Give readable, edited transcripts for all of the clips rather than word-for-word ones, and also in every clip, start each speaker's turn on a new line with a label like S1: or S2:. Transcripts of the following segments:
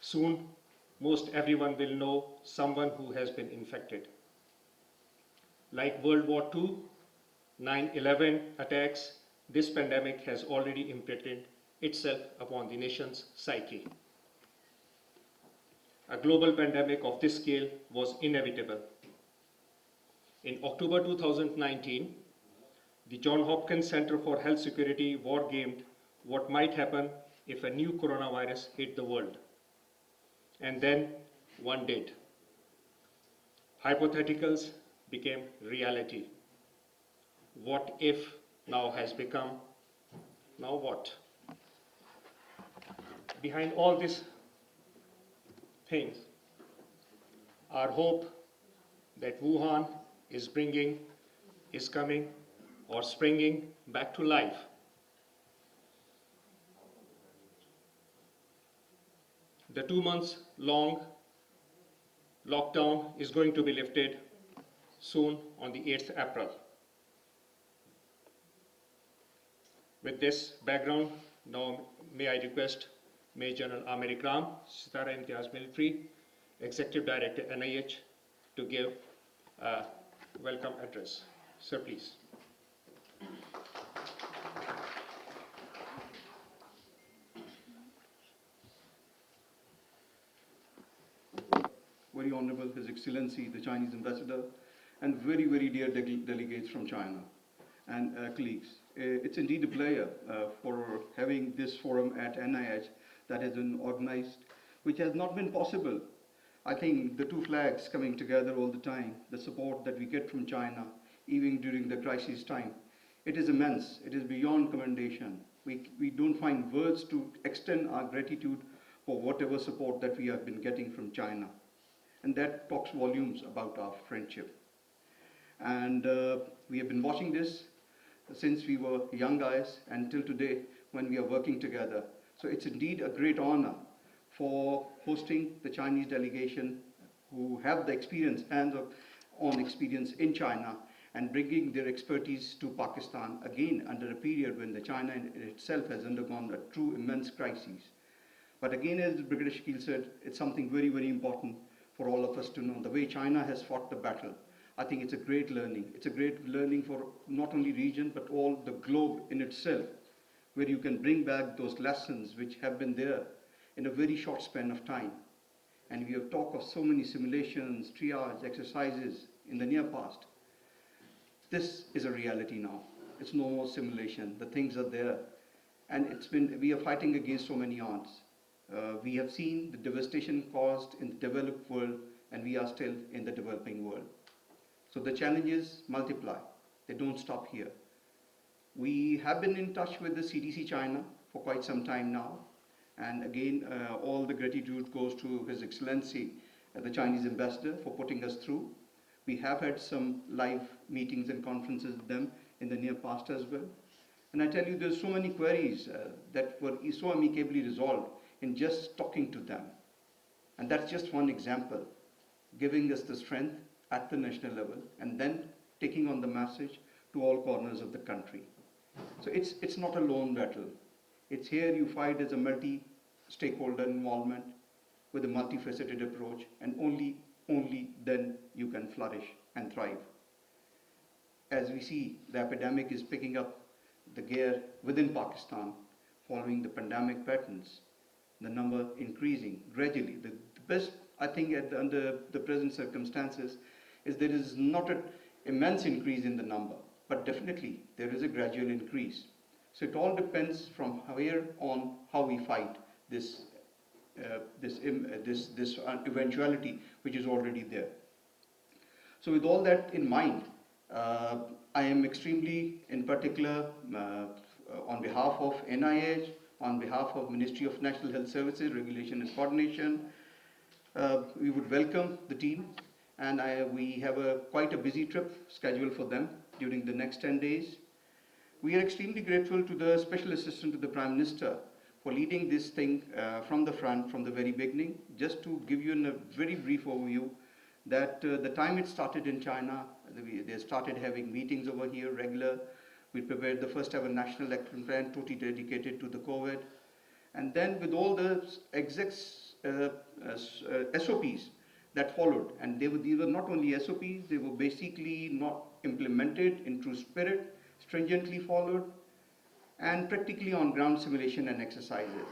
S1: Soon, most everyone will know someone who has been infected. Like World War II, 9/11 attacks, this pandemic has already imprinted itself upon the nation's psyche. A global pandemic of this scale was inevitable. In October 2019, the Johns Hopkins Center for Health Security wargamed what might happen if a new coronavirus hit the world. And then one did. Hypotheticals became reality. What if now has become now what? Behind all these things, our hope that Wuhan is coming or springing back to life. The 2 months long lockdown is going to be lifted soon on the 8th April. With this background, now may I request Major General Amir Ikram, Sitara Imtiaz Military, Executive Director NIH, to give a welcome address. Sir, please.
S2: Very Honorable His Excellency, the Chinese Ambassador, and very, very dear delegates from China and colleagues. It's indeed a pleasure for having this forum at NIH that has been organized, which has not been possible. I think the two flags coming together all the time, the support that we get from China, even during the crisis time, it is immense. It is beyond commendation. We don't find words to extend our gratitude for whatever support that we have been getting from China. And that talks volumes about our friendship. And we have been watching this since we were young guys until today when we are working together. So it's indeed a great honor for hosting the Chinese delegation who have the experience, hands-on experience in China, and bringing their expertise to Pakistan, again under a period when the China itself has undergone a true immense crisis. But again, as Brigadier Shakil said, it's something very, very important for all of us to know. The way China has fought the battle, I think it's a great learning. It's a great learning for not only region, but all the globe in itself, where you can bring back those lessons which have been there in a very short span of time. And we have talked of so many simulations, triage, exercises in the near past. This is a reality now. It's no more simulation. The things are there. And we are fighting against so many odds. We have seen the devastation caused in the developed world, and we are still in the developing world. So the challenges multiply. They don't stop here. We have been in touch with the CDC China for quite some time now. And again, all the gratitude goes to His Excellency, the Chinese Ambassador, for putting us through. We have had some live meetings and conferences with them in the near past as well. And I tell you, there's so many queries that were so amicably resolved in just talking to them. And that's just one example, giving us the strength at the national level and then taking on the message to all corners of the country. So it's not a lone battle. It's here you fight as a multi-stakeholder involvement with a multifaceted approach, and only then you can flourish and thrive. As we see, the epidemic is picking up the gear within Pakistan following the pandemic patterns, the number increasing gradually. The best, I think, under the present circumstances is there is not an immense increase in the number, but definitely there is a gradual increase. So it all depends from here on how we fight this eventuality which is already there. So with all that in mind, I am extremely, in particular, on behalf of NIH, on behalf of Ministry of National Health Services, Regulation and Coordination, we would welcome the team, and we have quite a busy trip scheduled for them during the next 10 days. We are extremely grateful to the Special Assistant to the Prime Minister for leading this thing from the front, from the very beginning. Just to give you a very brief overview, that the time it started in China, they started having meetings over here regular. We prepared the first ever national action plan totally dedicated to the COVID. And then with all the execs SOPs that followed, and these were not only SOPs, they were basically not implemented in true spirit, stringently followed, and practically on ground simulation and exercises.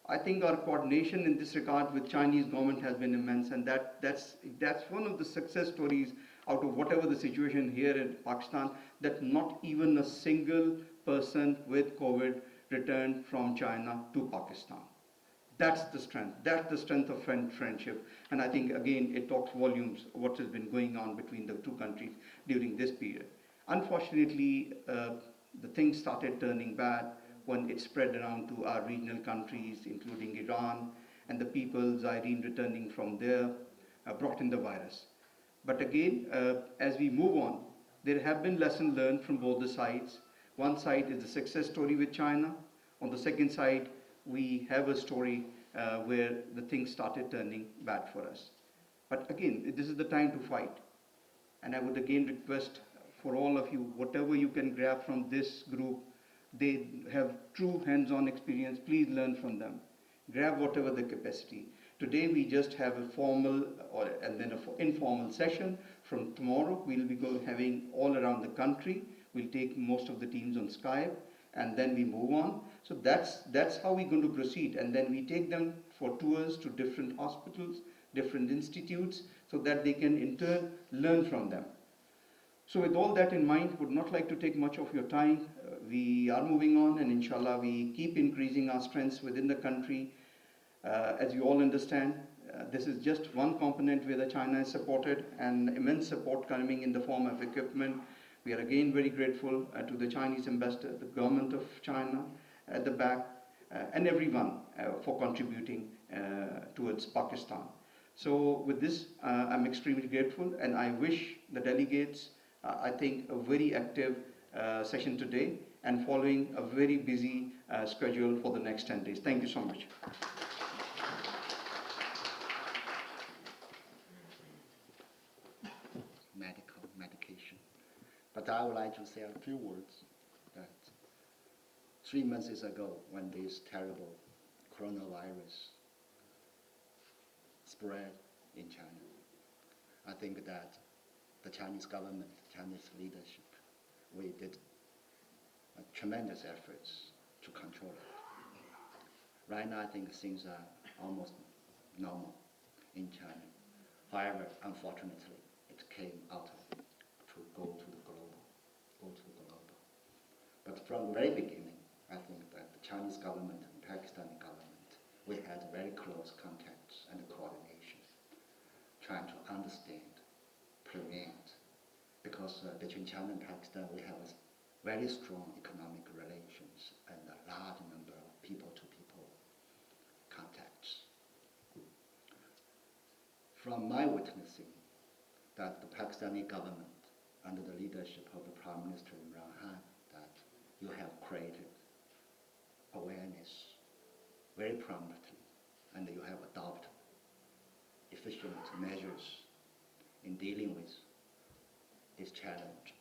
S2: I think our coordination in this regard with Chinese government has been immense, and that's one of the success stories out of whatever the situation here in Pakistan, that not even a single person with COVID returned from China to Pakistan. That's the strength. That's the strength of friendship. And I think, again, it talks volumes of what has been going on between the two countries during this period. Unfortunately, the things started turning bad when it spread around to our regional countries, including Iran, and the people, Zaireen returning from there, brought in the virus. But again, as we move on, there have been lessons learned from both the sides. One side is the success story with China. On the second side, we have a story where the things started turning bad for us. But again, this is the time to fight. And I would again request for all of you, whatever you can grab from this group, they have true hands-on experience, please learn from them. Grab whatever the capacity. Today we just have a formal and then an informal session. From tomorrow we'll be having all around the country. We'll take most of the teams on Skype, and then we move on. So that's how we're going to proceed, and then we take them for tours to different hospitals, different institutes, so that they can in turn learn from them. So with all that in mind, would not like to take much of your time. We are moving on, and inshallah we keep increasing our strengths within the country. As you all understand, this is just one component where the China is supported, and immense support coming in the form of equipment. We are again very grateful to the Chinese ambassador, the government of China at the back, and everyone for contributing towards Pakistan. So with this, I'm extremely grateful, and I wish the delegates, I think, a very active session today, and following a very busy schedule for the next 10 days. Thank you so much.
S3: Medication. But I would like to say a few words that 3 months ago, when this terrible coronavirus spread in China, I think that the Chinese government, Chinese leadership, we did tremendous efforts to control it. Right now, I think things are almost normal in China. However, unfortunately, it came out of it to go to the global. But from the very beginning, I think that the Chinese government and Pakistani government, we had very close contacts and coordination, trying to understand, prevent, because between China and Pakistan, we have very strong economic relations and a large number of people-to-people contacts. From my witnessing, that the Pakistani government, under the leadership of the Prime Minister Imran Khan, that you have created awareness very promptly, and you have adopted efficient measures in dealing with this challenge.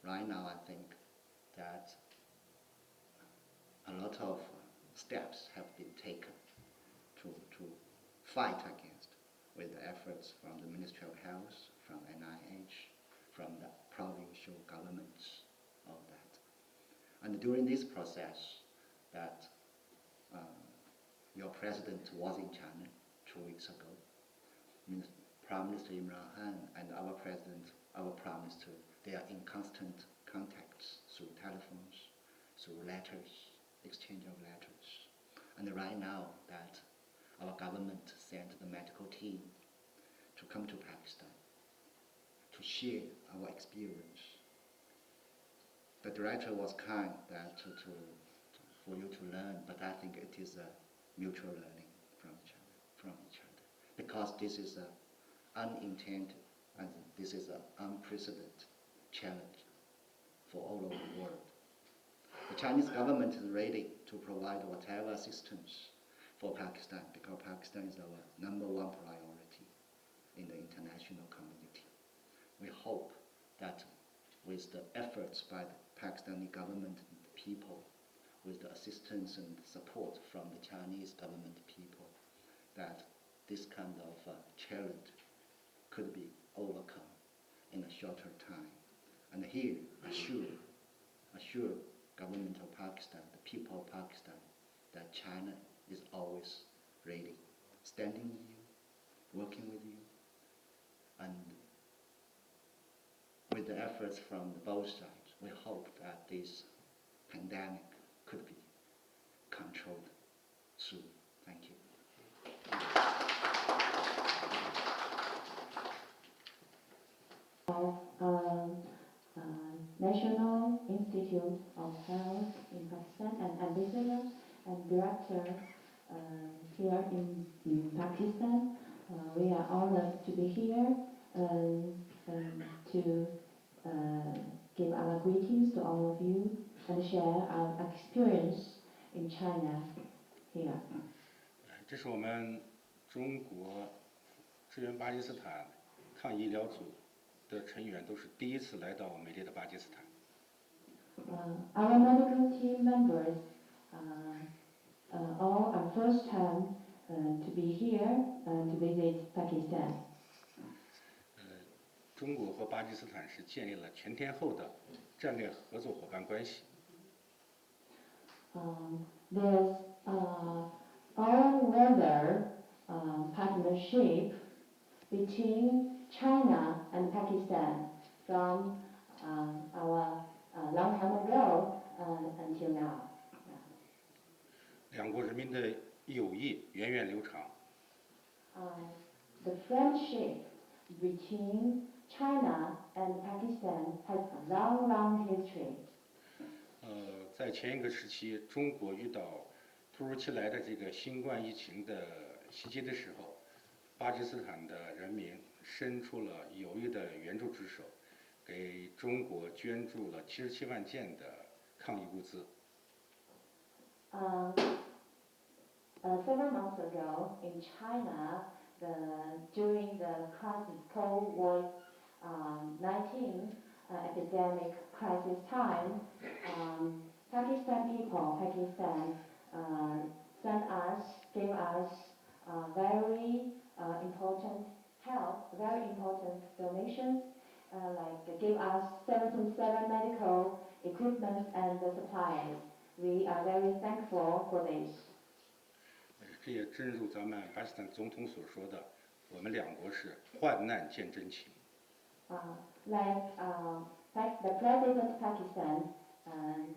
S3: Right now, I think that a lot of steps have been taken to fight against, with the efforts from the Ministry of Health, from NIH, from the provincial governments of that. And during this process, that your president was in China 2 weeks ago. Prime Minister Imran Khan and our president, our Prime Minister, they are in constant contacts through telephones, through letters, exchange of letters. And right now that our government sent the medical team to come to Pakistan to share our experience. The director was kind that for you to learn, but I think it is a mutual learning from each other, because this is an unintended and this is an unprecedented challenge for all over the world. The Chinese government is ready to provide whatever assistance for Pakistan, because Pakistan is our #1 priority in the international community. We hope that with the efforts by the Pakistani government and the people, with the assistance and support from the Chinese government people, that this kind of challenge could be overcome in a shorter time. And here, assure government of Pakistan, the people of Pakistan, that China is always ready, standing with you, working with you, and with the efforts from both sides, we hope that this pandemic could be controlled soon. Thank you.
S4: National Institute of Health in Pakistan and ambassador and director here in Pakistan. We are honored to be here to give our greetings to all of you and share our experience in China here.
S5: 这是我们中国支援巴基斯坦抗疫医疗组的成员都是第一次来到美丽的巴基斯坦。
S4: Our medical team members all are first time to be here to visit Pakistan.
S5: 中国和巴基斯坦是建立了全天候的战略合作伙伴关系。
S4: There's all-weather partnership between China and Pakistan from our long time ago until now.
S5: 两国人民的友谊源远流长。
S4: The friendship between China and Pakistan has a long history.
S5: 在前一个时期，中国遇到突如其来的这个新冠疫情的袭击的时候，巴基斯坦的人民伸出了友谊的援助之手，给中国捐助了77万件的抗疫物资。
S4: Several months ago in China, during the crisis, Cold War 19 epidemic crisis time, Pakistan gave us very important help, very important donations, like gave us 77 medical equipment and supplies. We are very thankful for this.
S5: 这也正如咱们巴基斯坦总统所说的，我们两国是患难见真情。
S4: Like the President of Pakistan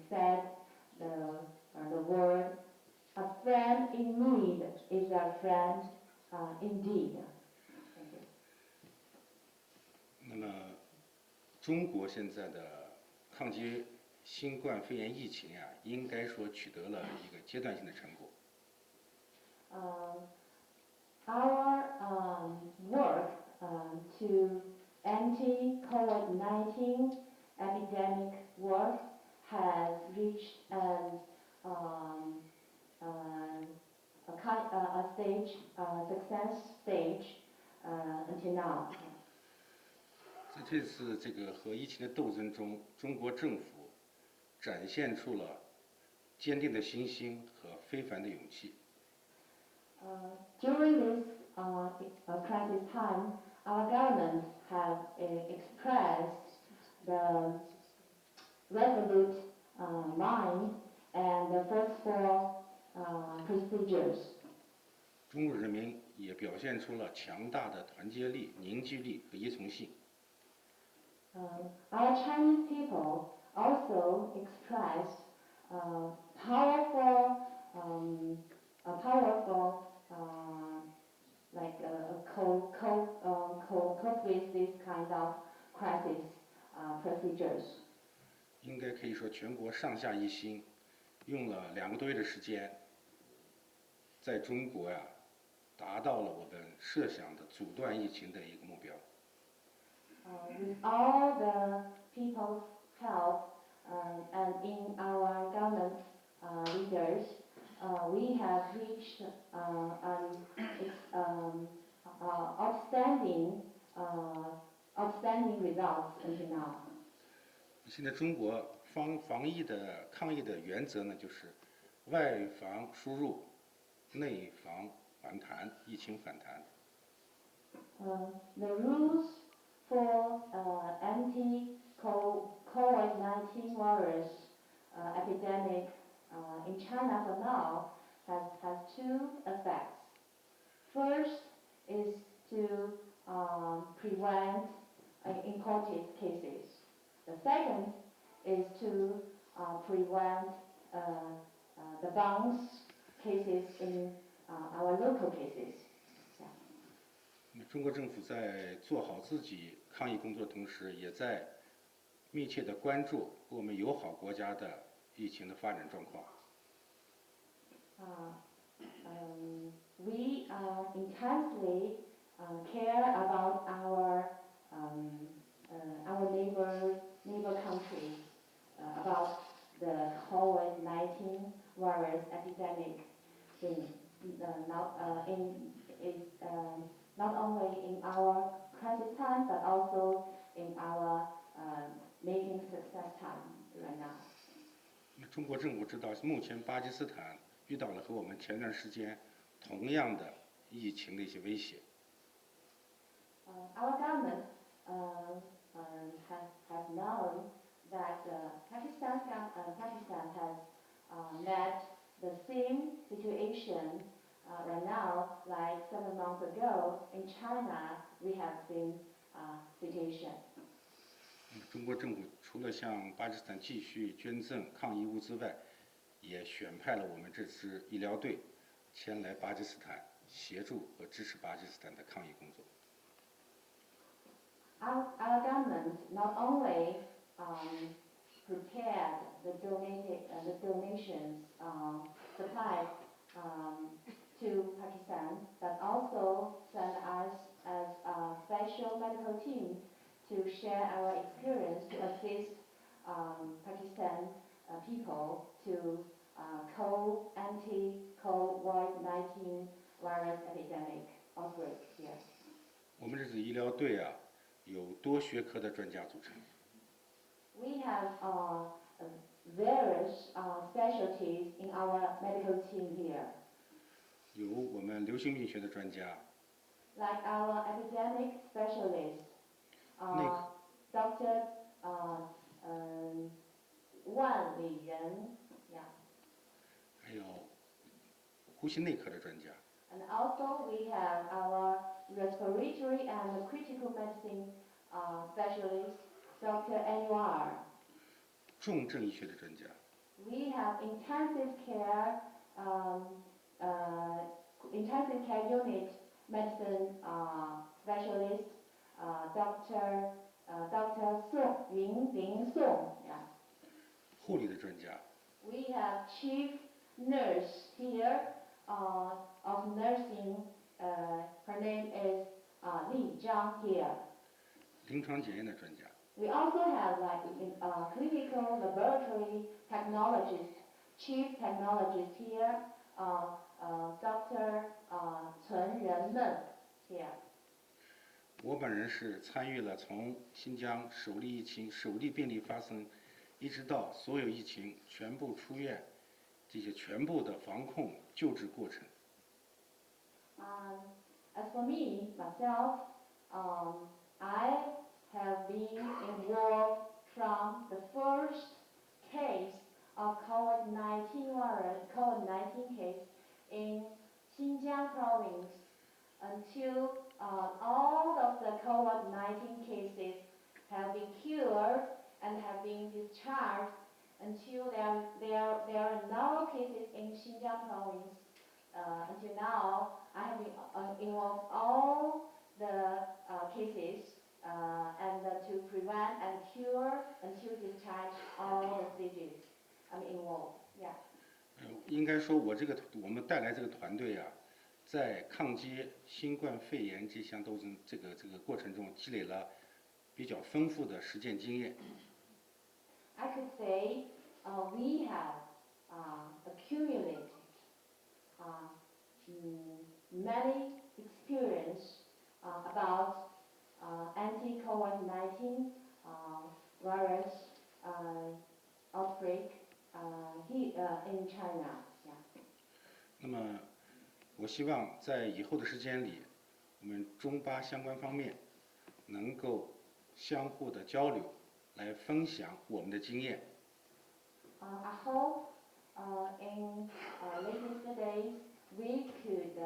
S4: said the word, a friend in need is a friend indeed. Thank you.
S5: 那么，中国现在的抗击新冠肺炎疫情应该说取得了一个阶段性的成果。
S4: Our work to anti-COVID-19 epidemic work has reached success stage until now.
S5: 在这次这个和疫情的斗争中，中国政府展现出了坚定的信心和非凡的勇气。
S4: During this crisis time, our government have expressed the resolute mind and the forceful procedures.
S5: 中国人民也表现出了强大的团结力、凝聚力和依从性。
S4: Our Chinese people also expressed powerful cope with this kind of crisis procedures.
S5: 应该可以说，全国上下一心，用了2个多月的时间，在中国达到了我们设想的阻断疫情的一个目标。
S4: With all the people's help and in our government leaders, we have reached outstanding results until now.
S5: 现在中国防疫的抗疫的原则呢，就是外防输入，内防反弹，疫情反弹。
S4: The rules for anti-COVID-19 virus epidemic in China for now has two effects. First is to prevent imported cases. The second is to prevent the bounce cases in our local cases.
S5: 中国政府在做好自己抗疫工作的同时，也在密切地关注和我们友好国家的疫情的发展状况。
S4: We intensely care about our neighbor countries about the COVID-19 virus epidemic not only in our crisis time but also in our making success time right now.
S5: 中国政府知道，目前巴基斯坦遇到了和我们前段时间同样的疫情的一些威胁。
S4: Our government has known that Pakistan has met the same situation right now like 7 months ago in China. We have seen situation.
S5: 中国政府除了向巴基斯坦继续捐赠抗疫物资外，也选派了我们这支医疗队前来巴基斯坦协助和支持巴基斯坦的抗疫工作。
S4: Our government not only prepared the donations supplied to Pakistan, but also sent us as a special medical team to share our experience to assist Pakistan people to anti-COVID-19 virus epidemic outbreak here.
S5: 我们这支医疗队啊，有多学科的专家组成。
S4: We have various specialties in our medical team here.
S5: 有我们流行病学的专家，
S4: Like our epidemic specialist, Dr. Wan Liren, yeah.
S5: 还有呼吸内科的专家，
S4: And also we have our respiratory and critical medicine specialist, Dr. Anwar.
S5: 重症医学的专家，
S4: We have intensive care unit medicine specialist, Dr. Song Yunlin Song. Yeah.
S5: 护理的专家，
S4: We have chief nurse here of nursing. Her name is Li Zhang here.
S5: 临床检验的专家，
S4: We also have like clinical laboratory technologist, chief technologist here, Dr. Cun Renmen here.
S5: 我本人是参与了从新疆首例疫情、首例病例发生，一直到所有疫情全部出院，这些全部的防控救治过程。
S4: As for me, myself, I have been involved from the first case of COVID-19 case in Xinjiang province until all of the COVID-19 cases have been cured and have been discharged until there are no cases in Xinjiang province. Until now, I have been involved all the cases and to prevent and cure until discharge all the stages. I'm involved. Yeah.
S5: 应该说，我们带来这个团队啊，在抗击新冠肺炎这项斗争这个过程中，积累了比较丰富的实践经验。
S4: I could say we have accumulated many experience about anti-COVID-19 virus outbreak here in China. Yeah.
S5: 那么，我希望在以后的时间里，我们中巴相关方面能够相互的交流，来分享我们的经验。
S4: I hope in latest days we could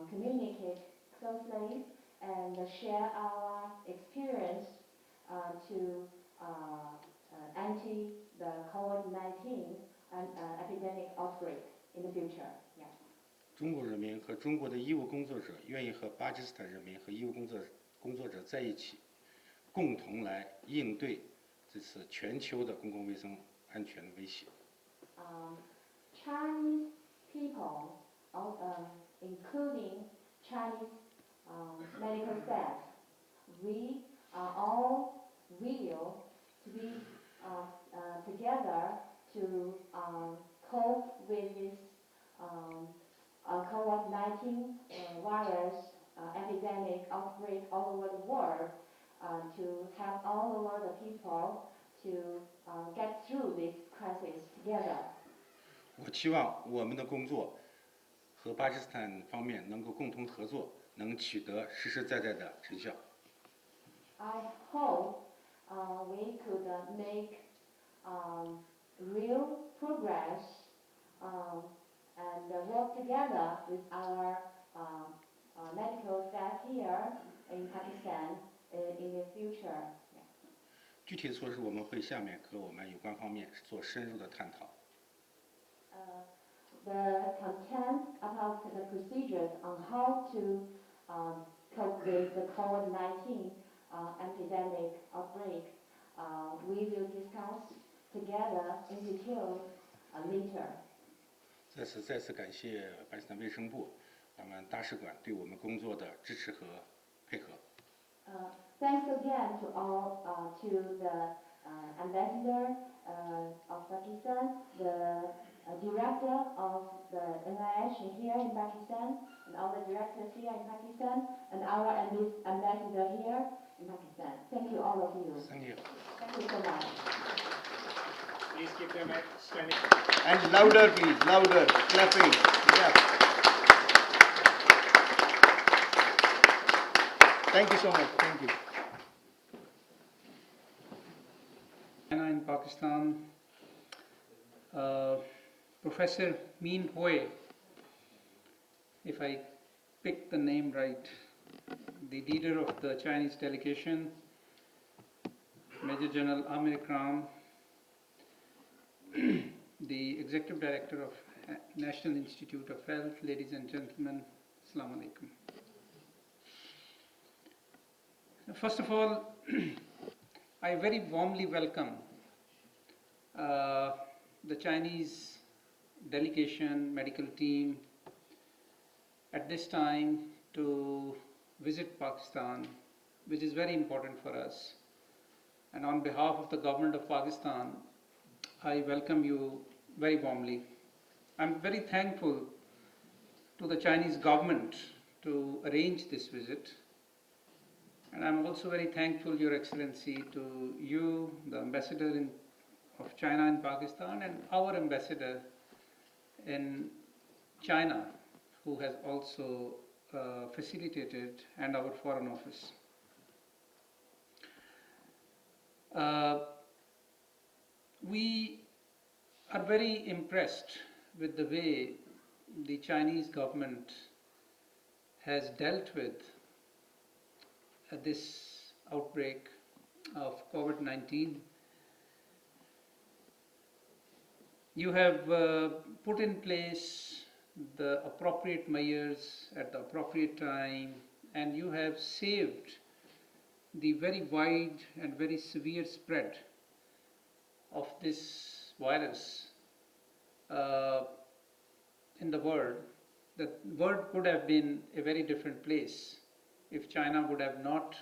S4: communicate closely and share our experience to anti the COVID-19 epidemic outbreak in the future. Yeah.
S5: 中国人民和中国的医务工作者愿意和巴基斯坦人民和医务工作者在一起，共同来应对这次全球的公共卫生安全的威胁。
S4: Chinese people, including Chinese medical staff, we are all will to be together to cope with this COVID-19 virus epidemic outbreak all over the world, to help all over the people to get through this crisis together.
S5: 我期望我们的工作和巴基斯坦方面能够共同合作，能取得实实在在的成效。
S4: I hope we could make real progress and work together with our medical staff here in Pakistan in the future.
S5: 具体的措施我们会下面和我们有关方面做深入的探讨。
S4: The content about the procedures on how to cope with the COVID-19 epidemic outbreak, we will discuss together in detail later.
S5: 再次感谢巴基斯坦卫生部、咱们大使馆对我们工作的支持和配合。
S4: Thanks again to all to the ambassador of Pakistan, the director of the NIH here in Pakistan, and all the directors here in Pakistan, and our ambassador here in Pakistan. Thank you, all of you.
S5: Thank you.
S4: Thank you so much.
S1: Please keep them standing.
S2: And louder, please, louder, clapping. Yeah. Thank you so much. Thank you.
S6: China in Pakistan, Professor Min Hui, if I pick the name right, the leader of the Chinese delegation, Major General Amir Kram, the Executive Director of National Institute of Health, ladies and gentlemen, Assalamu alaikum. First of all, I very warmly welcome the Chinese delegation, medical team at this time to visit Pakistan, which is very important for us. And on behalf of the government of Pakistan, I welcome you very warmly. I'm very thankful to the Chinese government to arrange this visit. And I'm also very thankful, Your Excellency, to you, the ambassador of China in Pakistan, and our ambassador in China, who has also facilitated, and our foreign office. We are very impressed with the way the Chinese government has dealt with this outbreak of COVID-19. You have put in place the appropriate measures at the appropriate time, and you have saved the very wide and very severe spread of this virus in the world. The world could have been a very different place if China would have not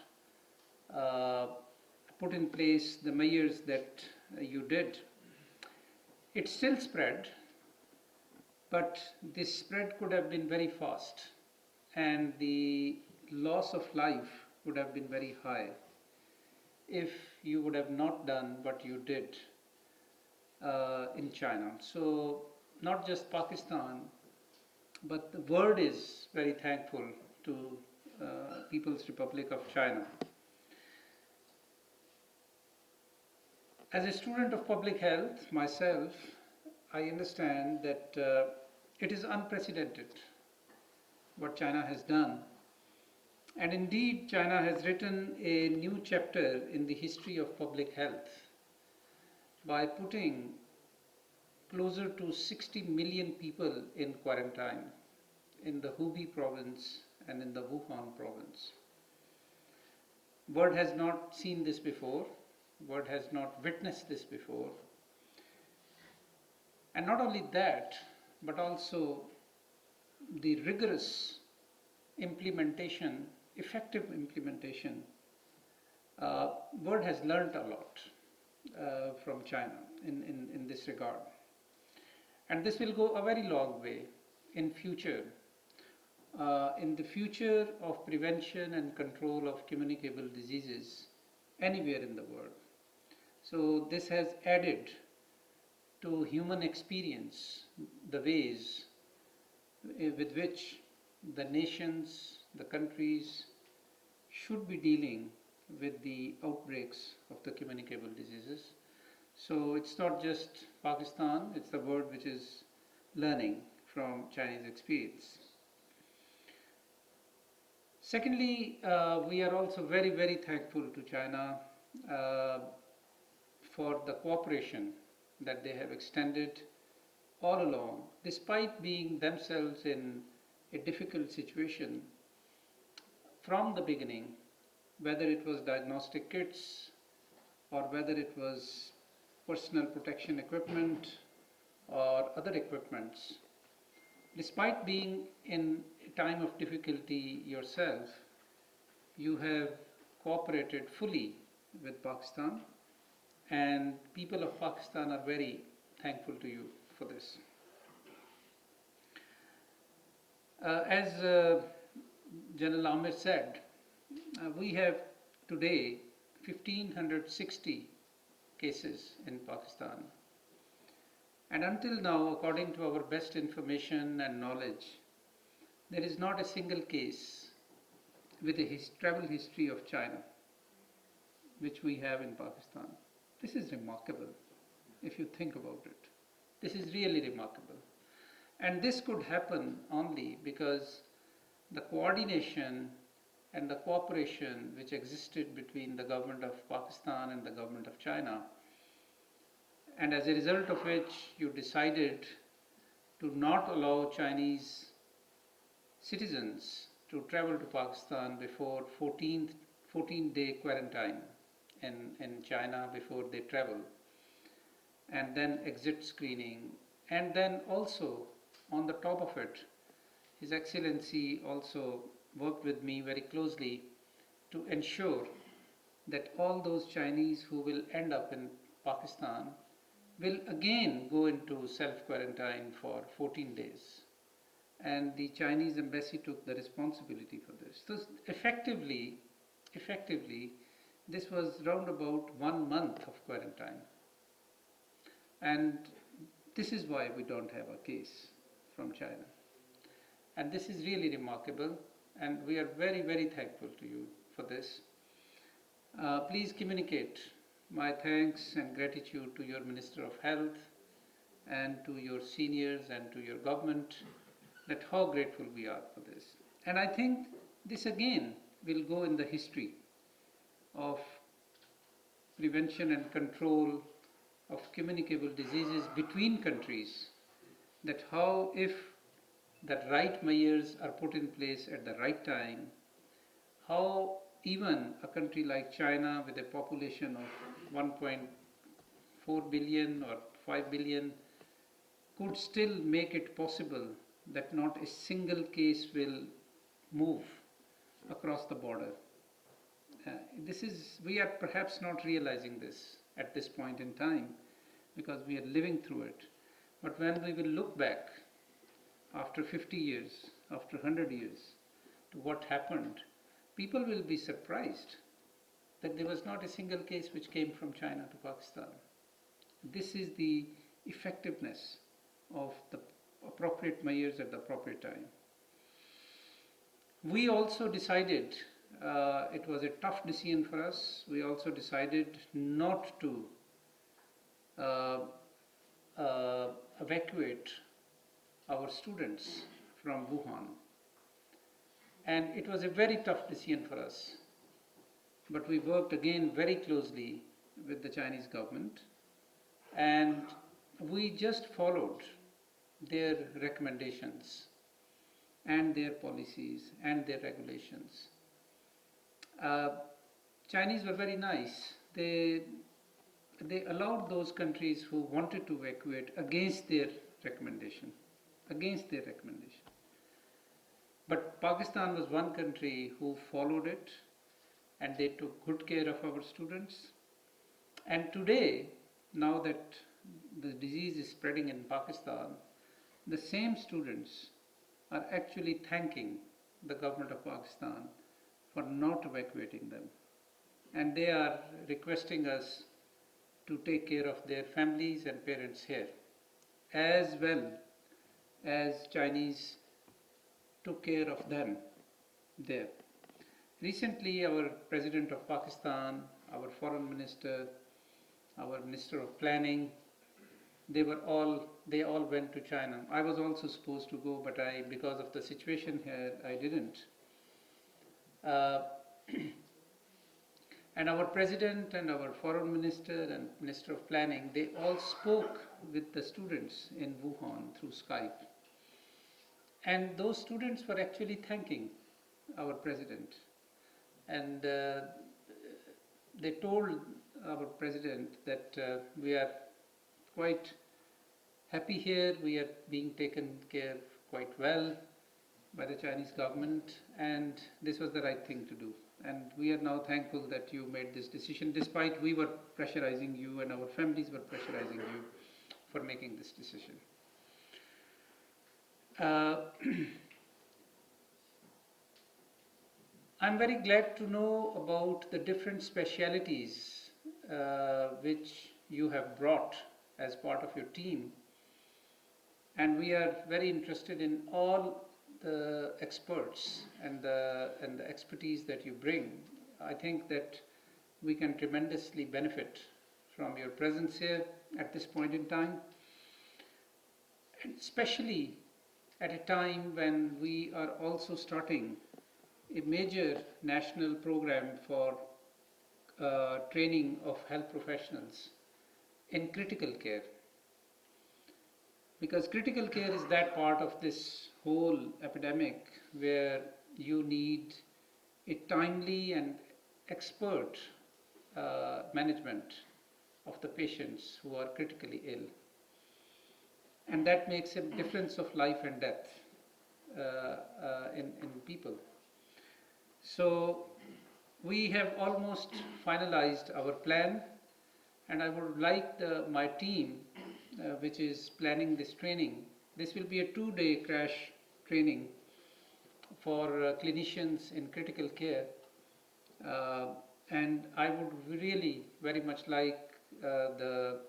S6: put in place the measures that you did. It still spread, but this spread could have been very fast, and the loss of life would have been very high if you would have not done what you did in China. So not just Pakistan, but the world is very thankful to People's Republic of China. As a student of public health myself, I understand that it is unprecedented what China has done. And indeed, China has written a new chapter in the history of public health by putting closer to 60 million people in quarantine in the Hubei province and in the Wuhan province. World has not seen this before. World has not witnessed this before. And not only that, but also the rigorous implementation, effective implementation. World has learnt a lot from China in this regard. And this will go a very long way in future. In the future of prevention and control of communicable diseases anywhere in the world. So this has added to human experience the ways with which the nations, the countries should be dealing with the outbreaks of the communicable diseases. So it's not just Pakistan, it's the world which is learning from Chinese experience. Secondly, we are also very, very thankful to China for the cooperation that they have extended all along, despite being themselves in a difficult situation from the beginning, whether it was diagnostic kits or whether it was personal protection equipment or other equipments. Despite being in a time of difficulty yourself, you have cooperated fully with Pakistan, and people of Pakistan are very thankful to you for this. As General Amir said, we have today 1560 cases in Pakistan. And until now, according to our best information and knowledge, there is not a single case with a travel history of China, which we have in Pakistan. This is remarkable, if you think about it. This is really remarkable. And this could happen only because the coordination and the cooperation which existed between the government of Pakistan and the government of China, and as a result of which you decided to not allow Chinese citizens to travel to Pakistan before 14-day quarantine in China before they travel, and then exit screening, and then also on the top of it, His Excellency also worked with me very closely to ensure that all those Chinese who will end up in Pakistan will again go into self-quarantine for 14 days. And the Chinese embassy took the responsibility for this. So effectively, this was round about 1 month of quarantine. And this is why we don't have a case from China. And this is really remarkable, and we are very, very thankful to you for this. Please communicate my thanks and gratitude to your Minister of Health and to your seniors and to your government, that how grateful we are for this. And I think this again will go in the history of prevention and control of communicable diseases between countries, that how if the right measures are put in place at the right time, how even a country like China with a population of 1.4 billion or 5 billion could still make it possible that not a single case will move across the border. We are perhaps not realizing this at this point in time because we are living through it. But when we will look back after 50 years, after 100 years, to what happened, people will be surprised that there was not a single case which came from China to Pakistan. This is the effectiveness of appropriate measures at the appropriate time. We also decided, it was a tough decision for us, we also decided not to uh, evacuate our students from Wuhan. And it was a very tough decision for us. But we worked again very closely with the Chinese government, and we just followed their recommendations and their policies and their regulations. Chinese were very nice. They allowed those countries who wanted to evacuate against their recommendation. But Pakistan was one country who followed it, and they took good care of our students. And today, now that the disease is spreading in Pakistan, the same students are actually thanking the government of Pakistan for not evacuating them. And they are requesting us to take care of their families and parents here, as well as Chinese took care of them there. Recently, our President of Pakistan, our Foreign Minister, our Minister of Planning, they all went to China. I was also supposed to go, but because of the situation here, I didn't. And our President and our Foreign Minister and Minister of Planning, they all spoke with the students in Wuhan through Skype. And those students were actually thanking our President. And they told our President that we are quite happy here, we are being taken care of quite well by the Chinese government, and this was the right thing to do. And we are now thankful that you made this decision, despite we were pressurizing you and our families were pressurizing you for making this decision. I'm very glad to know about the different specialities which you have brought as part of your team, and we are very interested in all the experts and the expertise that you bring. I think that we can tremendously benefit from your presence here at this point in time, and especially at a time when we are also starting a major national program for training of health professionals in critical care. Because critical care is that part of this whole epidemic where you need a timely and expert management of the patients who are critically ill. And that makes a difference of life and death in people. So we have almost finalized our plan, and I would like my team, which is planning this training, this will be a 2-day crash training for clinicians in critical care, and I would really very much like the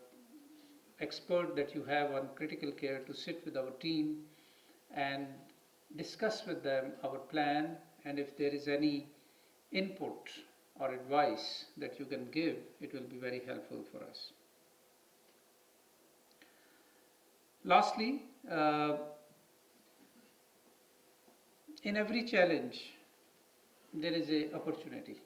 S6: expert that you have on critical care to sit with our team and discuss with them our plan, and if there is any input or advice that you can give, it will be very helpful for us. Lastly, in every challenge, there is an opportunity.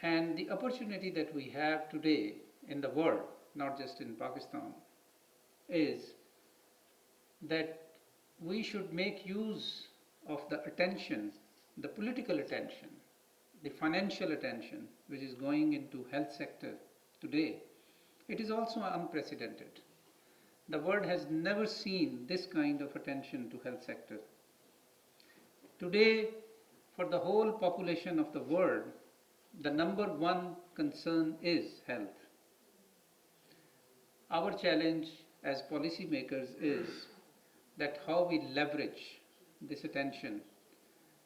S6: And the opportunity that we have today in the world, not just in Pakistan, is that we should make use of the attention, the political attention, the financial attention which is going into health sector today. It is also unprecedented. The world has never seen this kind of attention to health sector. Today, for the whole population of the world, the number one concern is health. Our challenge as policymakers is that how we leverage this attention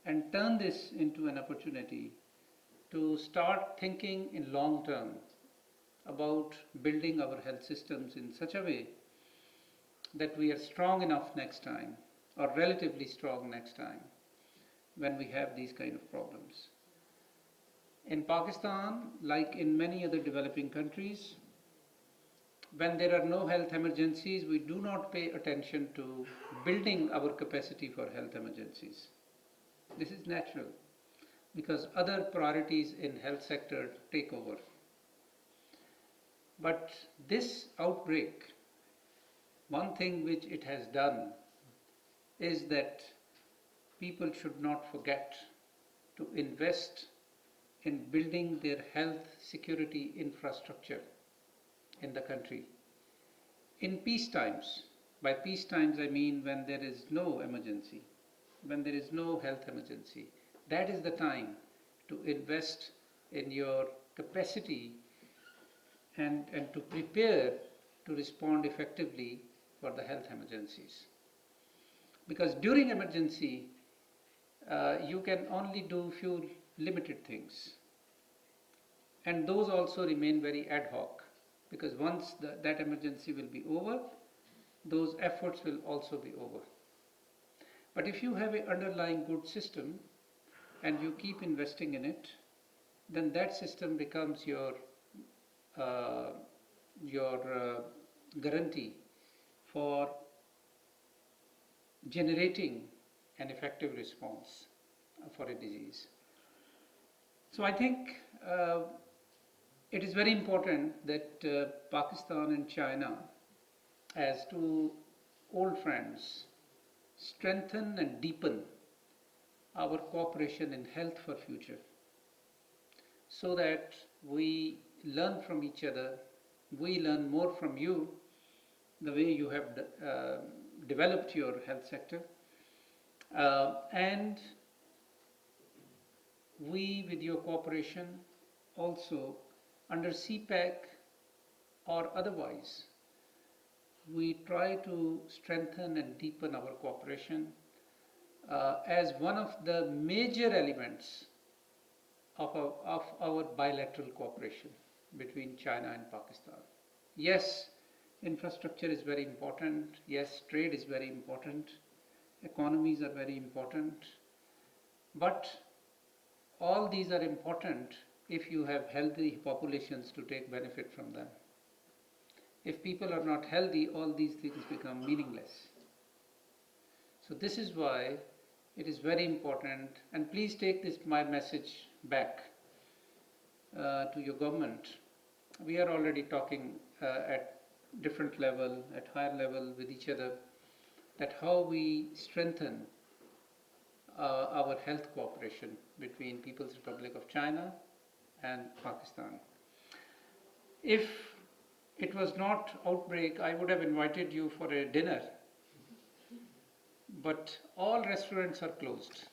S6: and turn this into an opportunity to start thinking in long term about building our health systems in such a way that we are strong enough next time, or relatively strong next time, when we have these kind of problems. In Pakistan, like in many other developing countries, when there are no health emergencies, we do not pay attention to building our capacity for health emergencies. This is natural because other priorities in health sector take over. But this outbreak, one thing which it has done is that people should not forget to invest in building their health security infrastructure in the country. In peace times, by peace times I mean when there is no emergency, when there is no health emergency, that is the time to invest in your capacity and to prepare to respond effectively for the health emergencies. Because during emergency, you can only do few limited things. And those also remain very ad hoc, because once that emergency will be over, those efforts will also be over. But if you have an underlying good system and you keep investing in it, then that system becomes your guarantee for generating an effective response for a disease. So I think it is very important that Pakistan and China, as two old friends, strengthen and deepen our cooperation in health for future, so that we learn from each other, we learn more from you, the way you have developed your health sector, and we, with your cooperation, also under CPEC or otherwise, we try to strengthen and deepen our cooperation as one of the major elements of our bilateral cooperation between China and Pakistan. Yes, infrastructure is very important. Yes, trade is very important. Economies are very important. But all these are important if you have healthy populations to take benefit from them. If people are not healthy, all these things become meaningless. So this is why it is very important, and please take this my message back to your government. We are already talking at different level, at higher level with each other, that how we strengthen our health cooperation between People's Republic of China and Pakistan. If it was not outbreak, I would have invited you for a dinner, but all restaurants are closed.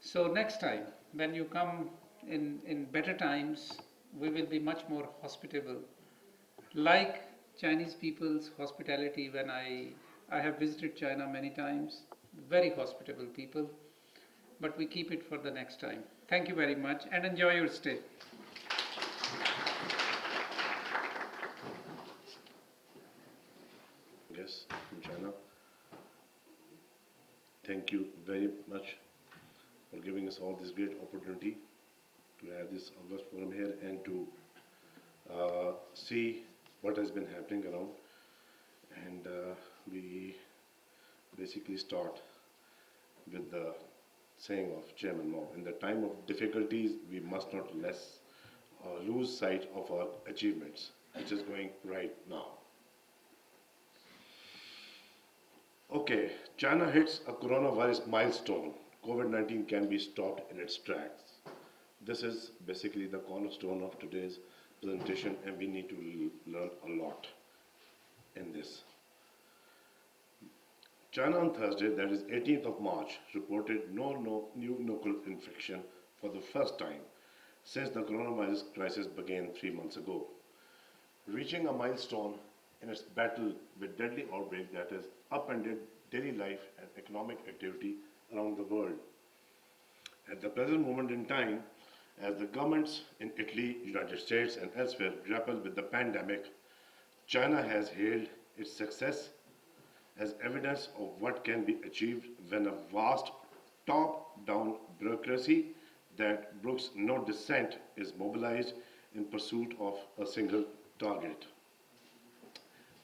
S6: So next time, when you come in better times, we will be much more hospitable. Like Chinese people's hospitality, when I have visited China many times, very hospitable people, but we keep it for the next time. Thank you very much and enjoy your stay.
S7: Yes, from China. Thank you very much for giving us all this great opportunity to have this August forum here and to see what has been happening around. And we basically start with the saying of Chairman Mao: in the time of difficulties, we must not lose sight of our achievements, which is going right now. Okay, China hits a coronavirus milestone. COVID-19 can be stopped in its tracks. This is basically the cornerstone of today's presentation, and we need to learn a lot in this. China on Thursday, that is 18th of March, reported no new local infection for the first time since the coronavirus crisis began 3 months ago, reaching a milestone in its battle with deadly outbreak that has upended daily life and economic activity around the world. At the present moment in time, as the governments in Italy, United States and elsewhere grapple with the pandemic, China has hailed its success as evidence of what can be achieved when a vast top-down bureaucracy that brooks no dissent is mobilized in pursuit of a single target.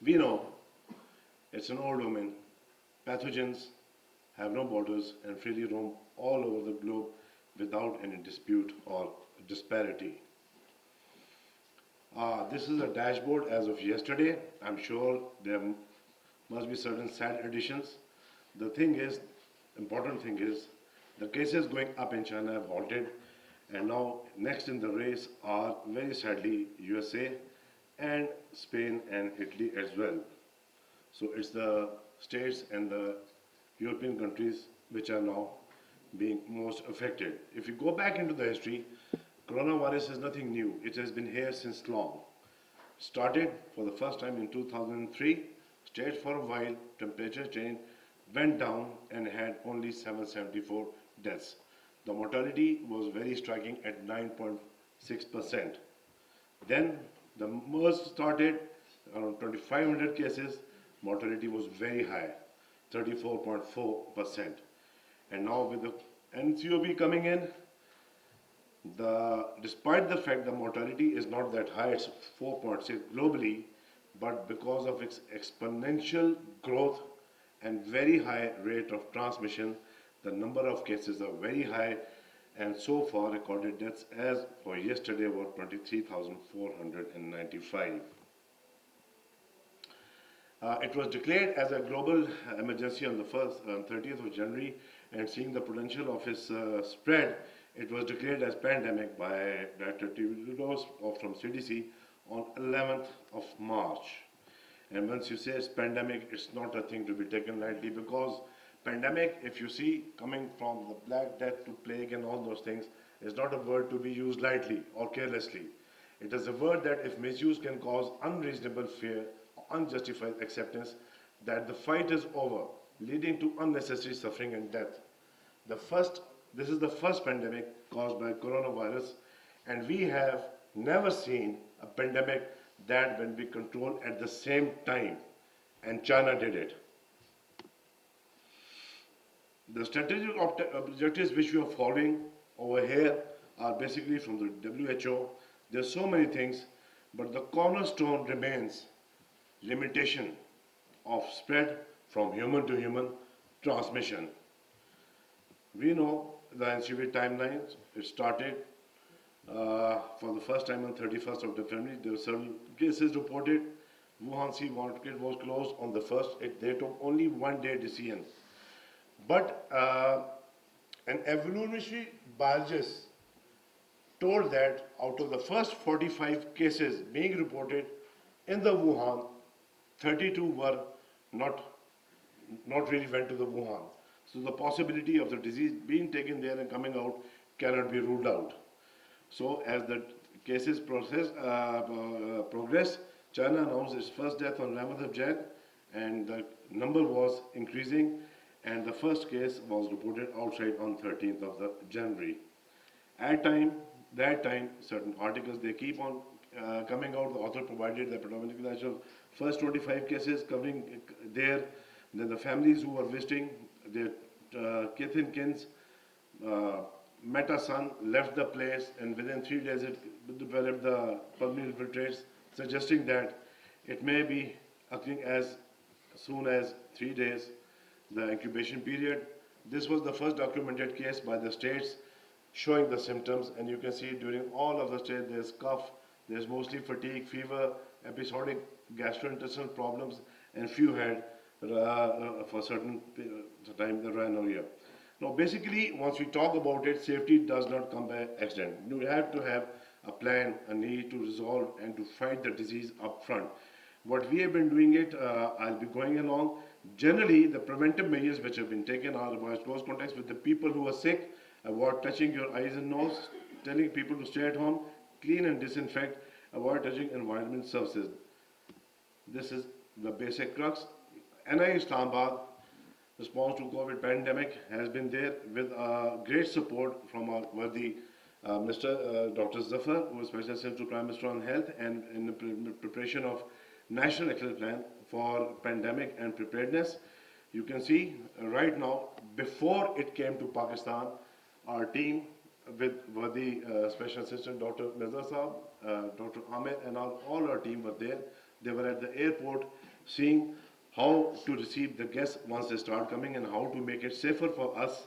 S7: We know it's an old omen. Pathogens have no borders and freely roam all over the globe without any dispute or disparity. This is a dashboard as of yesterday. I'm sure there must be certain sad additions. The thing is, important thing is, the cases going up in China have halted, and now next in the race are very sadly USA and Spain and Italy as well. So it's the states and the European countries which are now being most affected. If you go back into the history, coronavirus is nothing new. It has been here since long. Started for the first time in 2003, stayed for a while, temperature changed, went down and had only 774 deaths. The mortality was very striking at 9.6%. Then the MERS started, around 2,500 cases, mortality was very high, 34.4%. And now with the NCOV coming in, despite the fact the mortality is not that high, it's 4.6 globally, but because of its exponential growth and very high rate of transmission, the number of cases are very high, and so far recorded deaths as for yesterday were 23,495. It was declared as a global emergency on the 30th of January, and seeing the potential of its spread, it was declared as pandemic by Director Tedros from CDC on 11th of March. And once you say it's pandemic, it's not a thing to be taken lightly, because pandemic, if you see, coming from the Black Death to plague and all those things, is not a word to be used lightly or carelessly. It is a word that, if misused, can cause unreasonable fear or unjustified acceptance that the fight is over, leading to unnecessary suffering and death. This is the first pandemic caused by coronavirus, and we have never seen a pandemic that when we control at the same time, and China did it. The strategic objectives which we are following over here are basically from the WHO. There's so many things, but the cornerstone remains limitation of spread from human to human transmission. We know the NCV timelines. It started for the first time on 31st of February. There were several cases reported. Wuhan sea market was closed on the 1st. They took only 1 day decision. But an evolutionary biologist told that out of the first 45 cases being reported in the Wuhan, 32 were not really went to the Wuhan. So the possibility of the disease being taken there and coming out cannot be ruled out. So as the cases progress, China announced its first death on 11th of Jan, and the number was increasing, and the first case was reported outside on 13th of January. That time, certain articles, they keep on coming out. The author provided the predominant national first 25 cases covering there. Then the families who were visiting, their kith and kins, met a son, left the place, and within 3 days it developed the pulmonary infiltrates, suggesting that it may be occurring as soon as 3 days, the incubation period. This was the first documented case by the states showing the symptoms, and you can see during all of the states there's cough, there's mostly fatigue, fever, episodic gastrointestinal problems, and few had for certain time the rhinorrhea. Now basically, once we talk about it, safety does not come by accident. You have to have a plan, a need to resolve and to fight the disease up front. What we have been doing it, I'll be going along. Generally, the preventive measures which have been taken are avoid close contacts with the people who are sick, avoid touching your eyes and nose, telling people to stay at home, clean and disinfect, avoid touching environment surfaces. This is the basic crux. NI Islamabad response to COVID pandemic has been there with great support from our worthy Mr. Dr. Zafar, who is Special Assistant to Prime Minister on Health, and in the preparation of National Action Plan for pandemic and preparedness. You can see right now, before it came to Pakistan, our team with the Special Assistant Dr. Mirza Saab, Dr. Ahmed, and all our team were there. They were at the airport seeing how to receive the guests once they start coming and how to make it safer for us.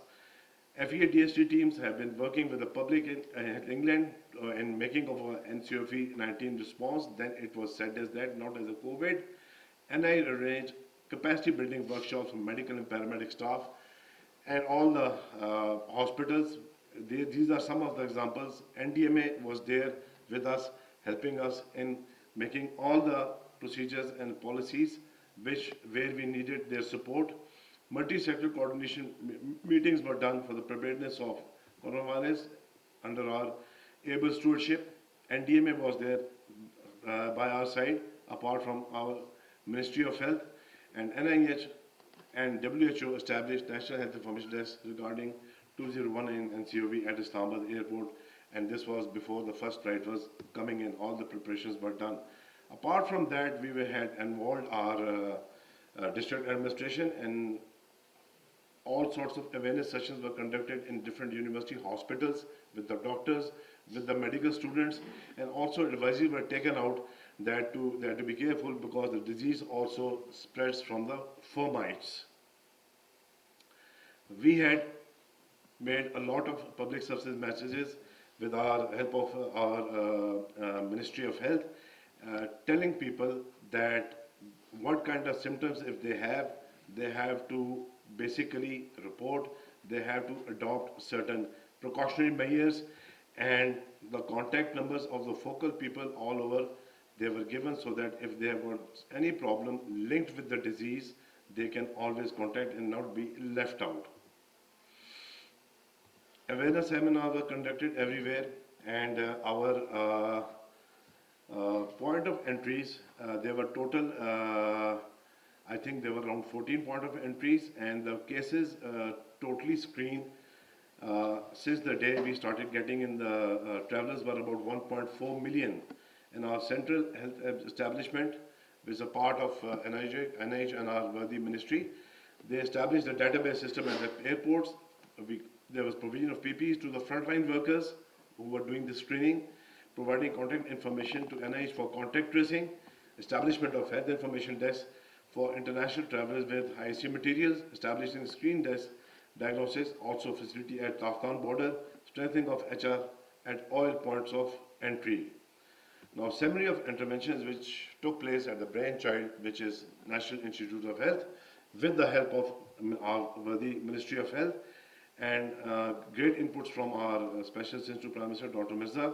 S7: FEA DST teams have been working with the public in England in making of a NCOV-19 response. Then it was said as that, not as a COVID. And I arranged capacity building workshops for medical and paramedic staff and all the hospitals. These are some of the examples. NDMA was there with us, helping us in making all the procedures and policies where we needed their support. Multi-sector coordination meetings were done for the preparedness of coronavirus under our able stewardship. NDMA was there by our side, apart from our Ministry of Health, and NIH and WHO established National Health Information Desk regarding 2019 NCOV at Islamabad airport, and this was before the first flight was coming in. All the preparations were done. Apart from that, we had involved our district administration, and all sorts of awareness sessions were conducted in different university hospitals with the doctors, with the medical students, and also advisories were taken out that to be careful because the disease also spreads from the fomites. We had made a lot of public services messages with our help of our Ministry of Health, telling people that what kind of symptoms if they have to basically report, they have to adopt certain precautionary measures, and the contact numbers of the focal people all over, they were given so that if they have got any problem linked with the disease, they can always contact and not be left out. Awareness seminars were conducted everywhere, and our point of entries, there were total, I think there were around 14 point of entries, and the cases totally screened since the day we started getting in the travelers were about 1.4 million. And our central health establishment, which is a part of NIH and our worthy ministry, they established a database system at the airports. There was provision of PPEs to the frontline workers who were doing the screening, providing contact information to NIH for contact tracing, establishment of health information desks for international travelers with IC materials, establishing screen desk diagnosis, also facility at Afghan border, strengthening of HR at all points of entry. Now, summary of interventions which took place at the brainchild, which is National Institute of Health, with the help of our worthy Ministry of Health, and great inputs from our Special Assistant Prime Minister, Dr. Mirza.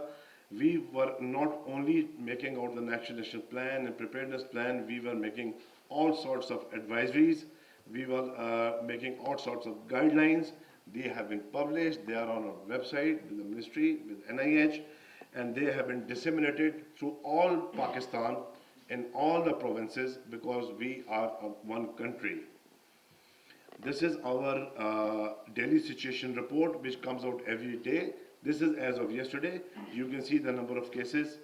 S7: We were not only making out the national plan and preparedness plan, we were making all sorts of advisories, we were making all sorts of guidelines. They have been published, they are on our website with the ministry, with NIH, and they have been disseminated through all Pakistan in all the provinces because we are one country. This is our daily situation report which comes out every day. This is as of yesterday. You can see the number of cases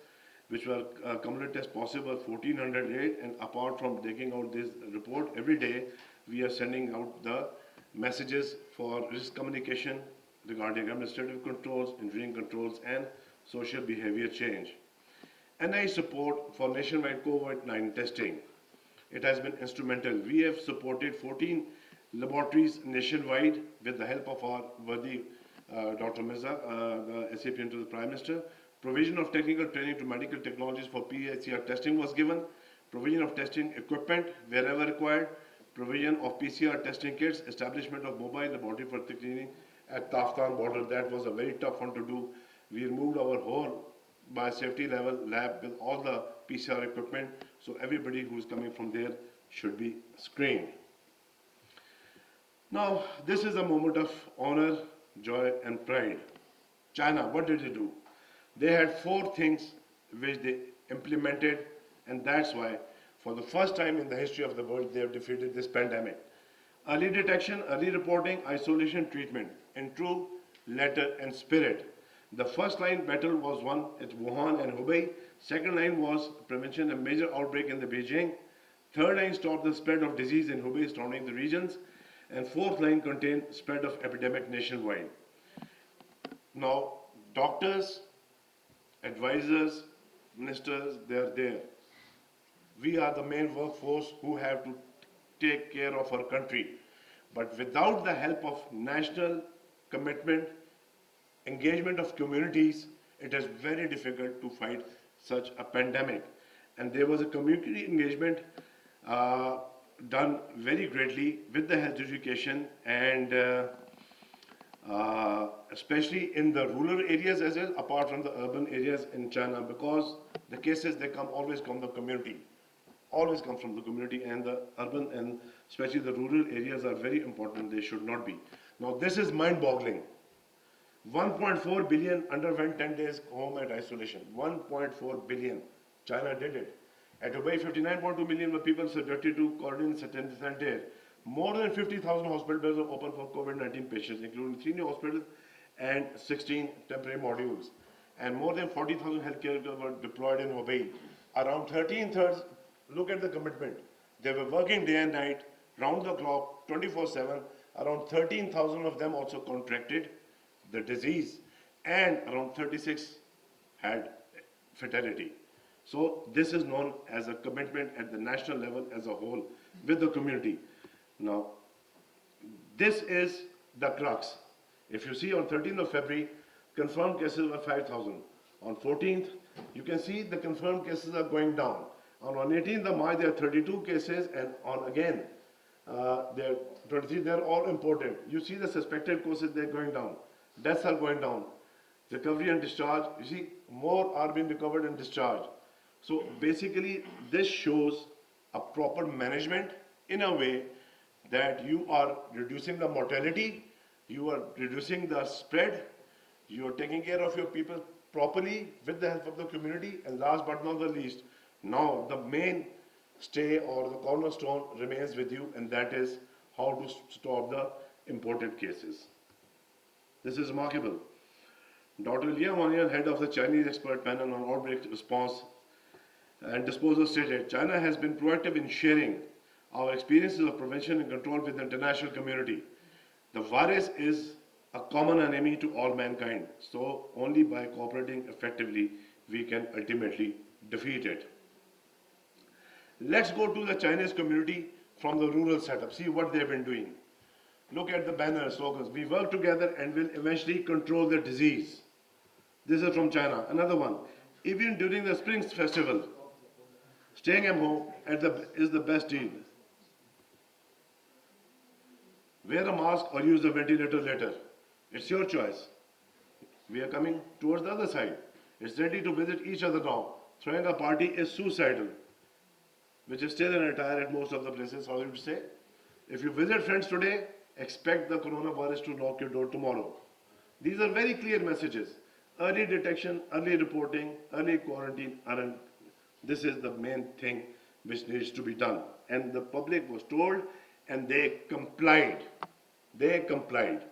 S7: which were cumulative test positive 1408, and apart from taking out this report every day, we are sending out the messages for risk communication regarding administrative controls, engineering controls, and social behavior change. NI support for nationwide COVID-19 testing. It has been instrumental. We have supported 14 laboratories nationwide with the help of our worthy Dr. Mirza, the SAPN to the Prime Minister. Provision of technical training to medical technologies for PCR testing was given. Provision of testing equipment wherever required. Provision of PCR testing kits. Establishment of mobile laboratory for screening at the Afghan border. That was a very tough one to do. We removed our whole biosafety level lab with all the PCR equipment, so everybody who is coming from there should be screened. Now, this is a moment of honor, joy, and pride. China, what did they do? They had 4 things which they implemented, and that's why, for the first time in the history of the world, they have defeated this pandemic. Early detection, early reporting, isolation, treatment, in true letter and spirit. The first line battle was won at Wuhan and Hubei. Second line was prevention, a major outbreak in the Beijing. Third line stopped the spread of disease in Hubei surrounding the regions. And fourth line contained spread of epidemic nationwide. Now, doctors, advisors, ministers, they are there. We are the main workforce who have to take care of our country. But without the help of national commitment, engagement of communities, it is very difficult to fight such a pandemic. And there was a community engagement done very greatly with the health education and especially in the rural areas as well, apart from the urban areas in China, because the cases they always come from the community, always come from the community, and the urban and especially the rural areas are very important. They should not be. Now this is mind-boggling. 1.4 billion underwent 10 days home at isolation. 1.4 billion. China did it. At Hubei, 59.2 million were people subjected to quarantine sanitaire. More than 50,000 hospital beds were open for COVID-19 patients, including 3 new hospitals and 16 temporary modules. And more than 40,000 healthcare workers were deployed in Hubei. Around 13/3, look at the commitment. They were working day and night, round the clock, 24/7. Around 13,000 of them also contracted the disease, and around 36 had fatality. So this is known as a commitment at the national level as a whole with the community. Now, this is the crux. If you see on 13th of February, confirmed cases were 5,000. On 14th, you can see the confirmed cases are going down. On 18th of March, there are 32 cases, and on again, there are 23, they're all important. You see the suspected cases, they're going down. Deaths are going down. Recovery and discharge, you see, more are being recovered and discharged. So basically, this shows a proper management in a way that you are reducing the mortality, you are reducing the spread, you are taking care of your people properly with the help of the community, and last but not the least, now the main stay or the cornerstone remains with you, and that is how to stop the imported cases. This is remarkable. Dr. Liang Wanyan, head of the Chinese expert panel on outbreak response and disposal, stated, China has been proactive in sharing our experiences of prevention and control with the international community. The virus is a common enemy to all mankind, so only by cooperating effectively we can ultimately defeat it. Let's go to the Chinese community from the rural setup, see what they've been doing. Look at the banner slogans. We work together and will eventually control the disease. This is from China. Another one. Even during the Spring Festival, staying at home is the best deal. Wear a mask or use the ventilator later. It's your choice. We are coming towards the other side. It's ready to visit each other now. Throwing a party is suicidal, which is still an attire at most of the places, how you would say. If you visit friends today, expect the coronavirus to knock your door tomorrow. These are very clear messages. Early detection, early reporting, early quarantine, this is the main thing which needs to be done. And the public was told, and they complied. They complied.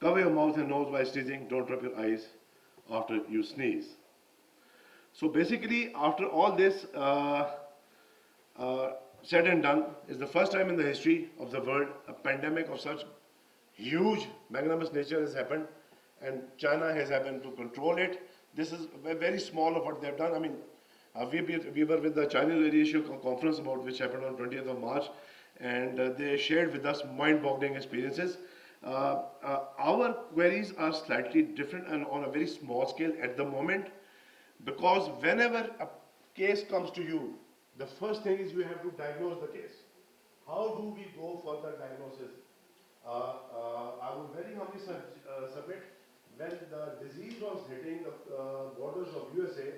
S7: Cover your mouth and nose while sneezing. Don't rub your eyes after you sneeze. So basically, after all this said and done, is the first time in the history of the world a pandemic of such huge, magnanimous nature has happened, and China has happened to control it. This is very small of what they've done. I mean, we were with the Chinese Aviation Conference about which happened on 20th of March, and they shared with us mind-boggling experiences. Our queries are slightly different and on a very small scale at the moment, because whenever a case comes to you, the first thing is you have to diagnose the case. How do we go for the diagnosis? I would very humbly submit, when the disease was hitting the borders of USA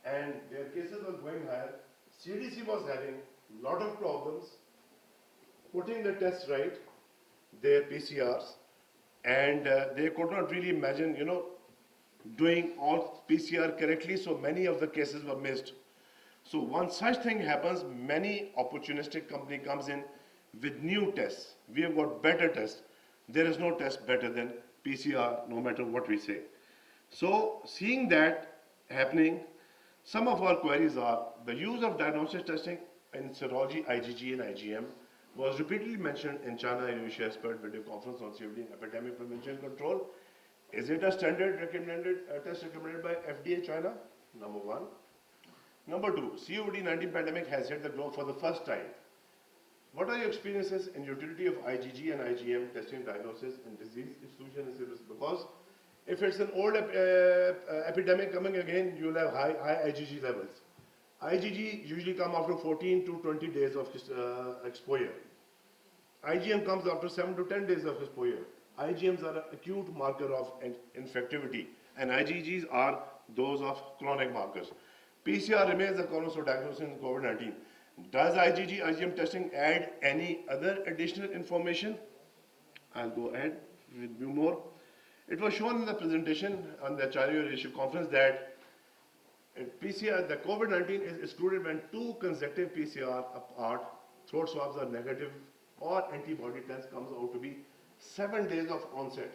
S7: and their cases were going higher, CDC was having a lot of problems putting the tests right, their PCRs, and they could not really imagine, doing all PCR correctly, so many of the cases were missed. So once such thing happens, many opportunistic company comes in with new tests. We have got better tests. There is no test better than PCR, no matter what we say. So seeing that happening, some of our queries are the use of diagnostic testing in serology, IgG and IgM, was repeatedly mentioned in China-Indonesia expert video conference on safety and epidemic prevention and control. Is it a standard recommended test recommended by FDA China? Number one. Number two, COVID-19 pandemic has hit the globe for the first time. What are your experiences in utility of IgG and IgM testing diagnosis in disease exclusion and service? Because if it's an old epidemic coming again, you'll have high IgG levels. IgG usually come after 14 to 20 days of exposure. IgM comes after 7 to 10 days of exposure. IgMs are an acute marker of infectivity, and IgGs are those of chronic markers. PCR remains the cornerstone diagnosis in COVID-19. Does IgG, IgM testing add any other additional information? I'll go ahead with a few more. It was shown in the presentation on the China Leadership Conference that PCR, the COVID-19 is excluded when 2 consecutive PCR apart throat swabs are negative or antibody test comes out to be 7 days of onset.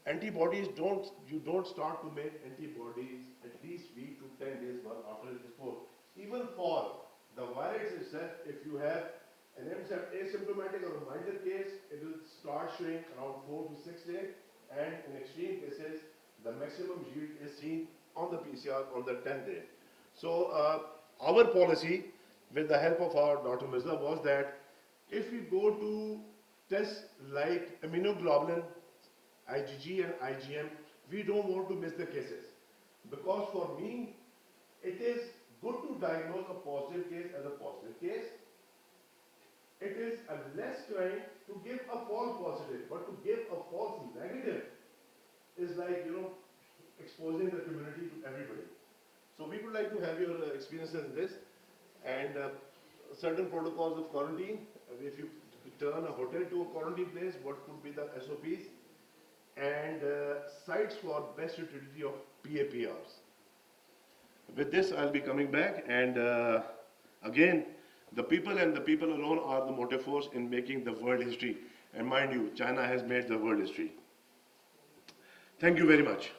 S7: Antibodies you don't start to make antibodies at least week to 10 days after it is exposed. Even for the virus itself, if you have an asymptomatic or a minor case, it will start showing around 4 to 6 days, and in extreme cases, the maximum yield is seen on the PCR on the 10th day. So our policy, with the help of our Dr. Mirza, was that if we go to tests like immunoglobulin, IgG and IgM, we don't want to miss the cases. Because for me, it is good to diagnose a positive case as a positive case. It is a less crime to give a false positive, but to give a false negative is like, exposing the community to everybody. So we would like to have your experiences in this, and certain protocols of quarantine. If you turn a hotel to a quarantine place, what could be the SOPs, and sites for best utility of PAPRs. With this, I'll be coming back, and again, the people and the people alone are the motive force in making the world history. And mind you, China has made the world history. Thank you very much.